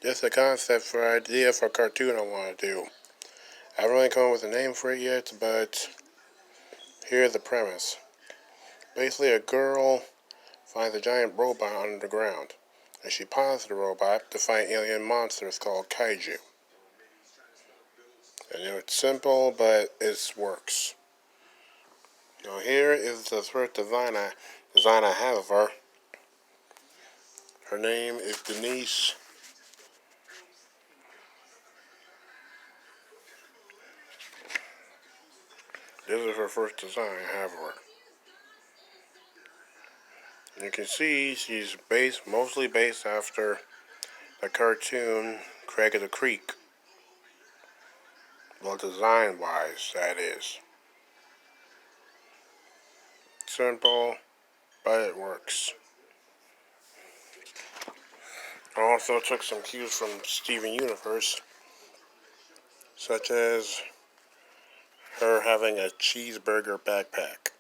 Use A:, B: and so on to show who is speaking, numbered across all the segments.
A: Just a concept for an idea for a cartoon I want to do. I haven't really come up with a name for it yet, but here's the premise. Basically, a girl finds a giant robot underground, and she pilots the robot to fight alien monsters called kaiju. And it's simple, but it works. Now here is the first design I have of her. Her name is Denise. This is her first design I have of her. And you can see she's mostly based after the cartoon Craig of the Creek. Well, design-wise, that is. Simple, but it works. I also took some cues from Steven Universe, such as her having a cheeseburger backpack.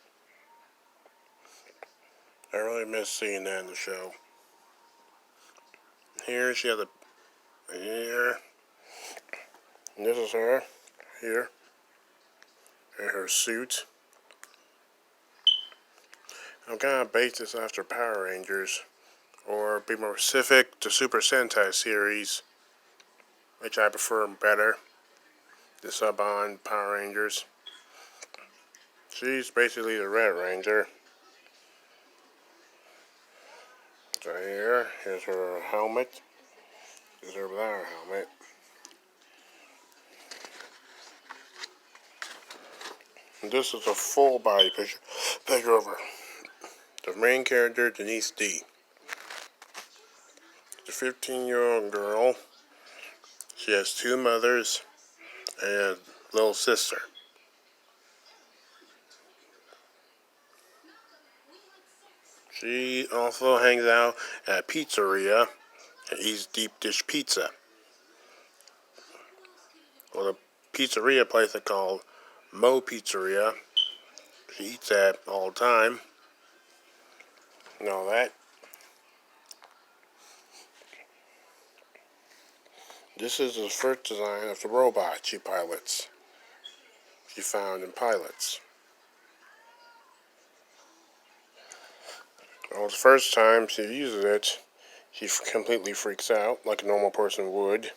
A: I really miss seeing that in the show. Here she has here, and this is her, here, in her suit. I'm kind of based this after Power Rangers, or be more specific, the Super Sentai series, which I prefer better, the Saban Power Rangers. She's basically the Red Ranger. So here's her helmet. Here's her without her helmet. And this is a full body picture of her. The main character, Denise D. The 15-year-old girl. She has two mothers and a little sister. She also hangs out at a pizzeria and eats deep dish pizza. Well, the pizzeria place is called Mo Pizzeria. She eats that all the time. And all that. This is the first design of the robot she pilots. She found in pilots. Well, the first time she uses it, she completely freaks out, like a normal person would.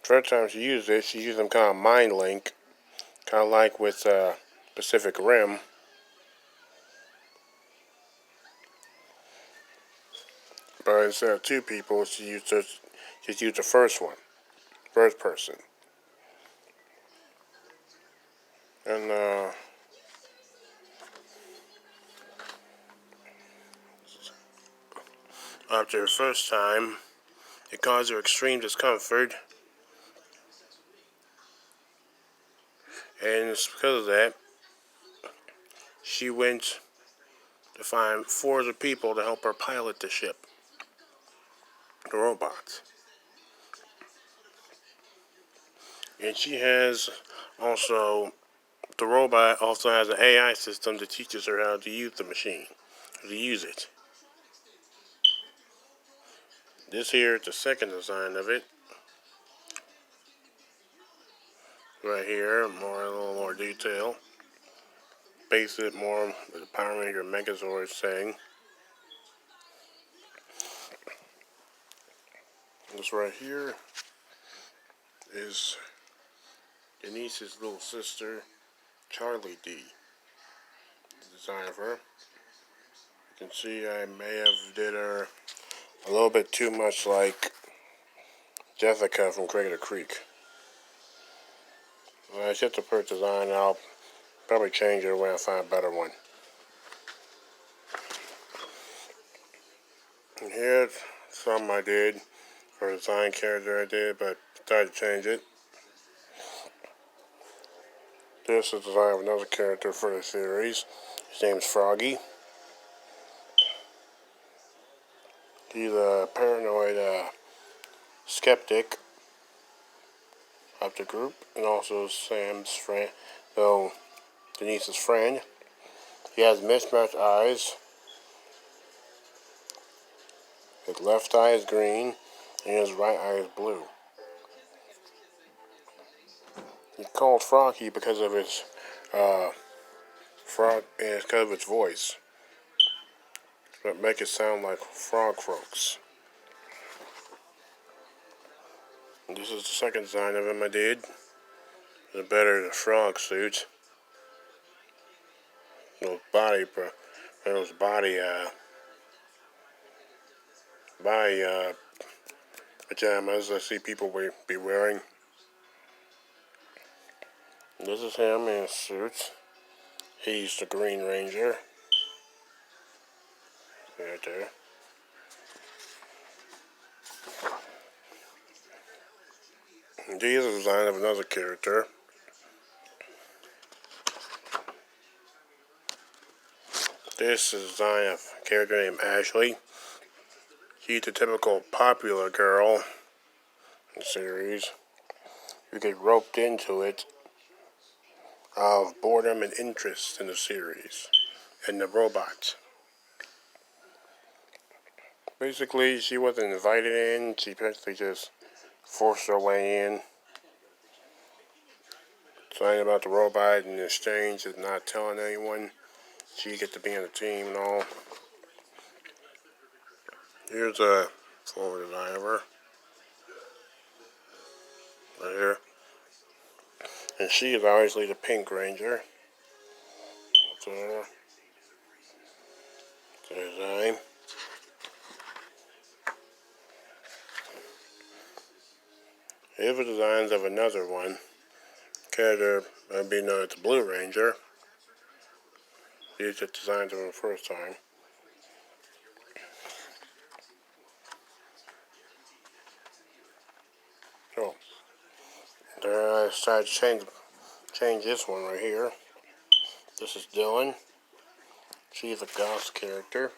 A: First time she used it, she used them kind of mind link, kind of like with Pacific Rim. But instead of two people, she used the first one, first person. And after the first time, it caused her extreme discomfort. And it's because of that, she went to find four other people to help her pilot the ship, the robots. And the robot also has an AI system that teaches her how to use the machine, how to use it. This here is the second design of it. Right here, a little more detail. Base it more with the Power Ranger Megazord saying. This right here is Denise's little sister, Charlie D. The design of her. You can see I may have did her a little bit too much like Jessica from Craig of the Creek. When I set the first design, I'll probably change it when I find a better one. And here's some I did for a design character I did, but decided to change it. This is the design of another character for the series. His name's Froggy. He's a paranoid skeptic of the group, and also Sam's friend, Denise's friend. He has mismatched eyes. His left eye is green, and his right eye is blue. He's called Froggy because of his frog, and it's because of its voice. That make it sound like frog croaks. And this is the second design of him I did. The better the frog suit. Those body pajamas I see people be wearing. And this is him in a suit. He's the Green Ranger. Right there. And these are the design of another character. This is a design of a character named Ashley. She's the typical popular girl in the series. You get roped into it of boredom and interest in the series and the robots. Basically, she wasn't invited in. She basically just forced her way in. Saying about the robot in exchange is not telling anyone. She gets to be on the team and all. Here's a forward design of her. Right here. And she is obviously the Pink Ranger. That's her. Design. Here's the designs of another one. Character being known as the Blue Ranger. These are designs of him the first time. So, then I decided to change this one right here. This is Dylan. She's a ghost character.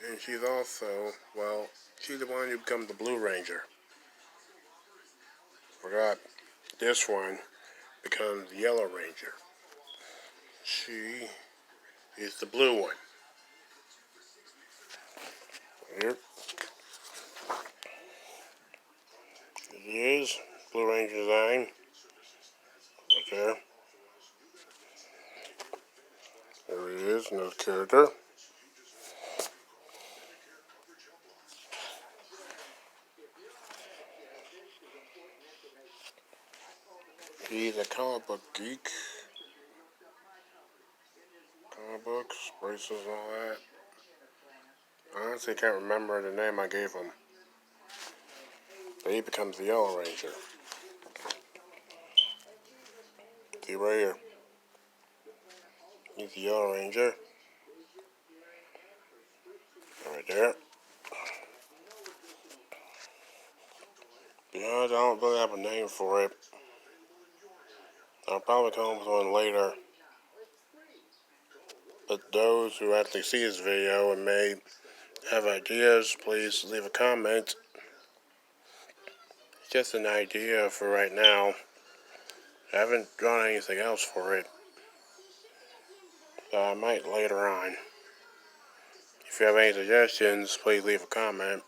A: And she's also, well, she's the one who becomes the Blue Ranger. Forgot, this one becomes the Yellow Ranger. She is the blue one. Here. It is Blue Ranger design. Right there. There he is, another character. He's a comic book geek. Comic books, braces, and all that. I honestly can't remember the name I gave him. But he becomes the Yellow Ranger. See right here. He's the Yellow Ranger. Right there. I don't really have a name for it. I'll probably come up with one later. But those who actually see this video and may have ideas, please leave a comment. It's just an idea for right now. I haven't drawn anything else for it. So I might later on. If you have any suggestions, please leave a comment.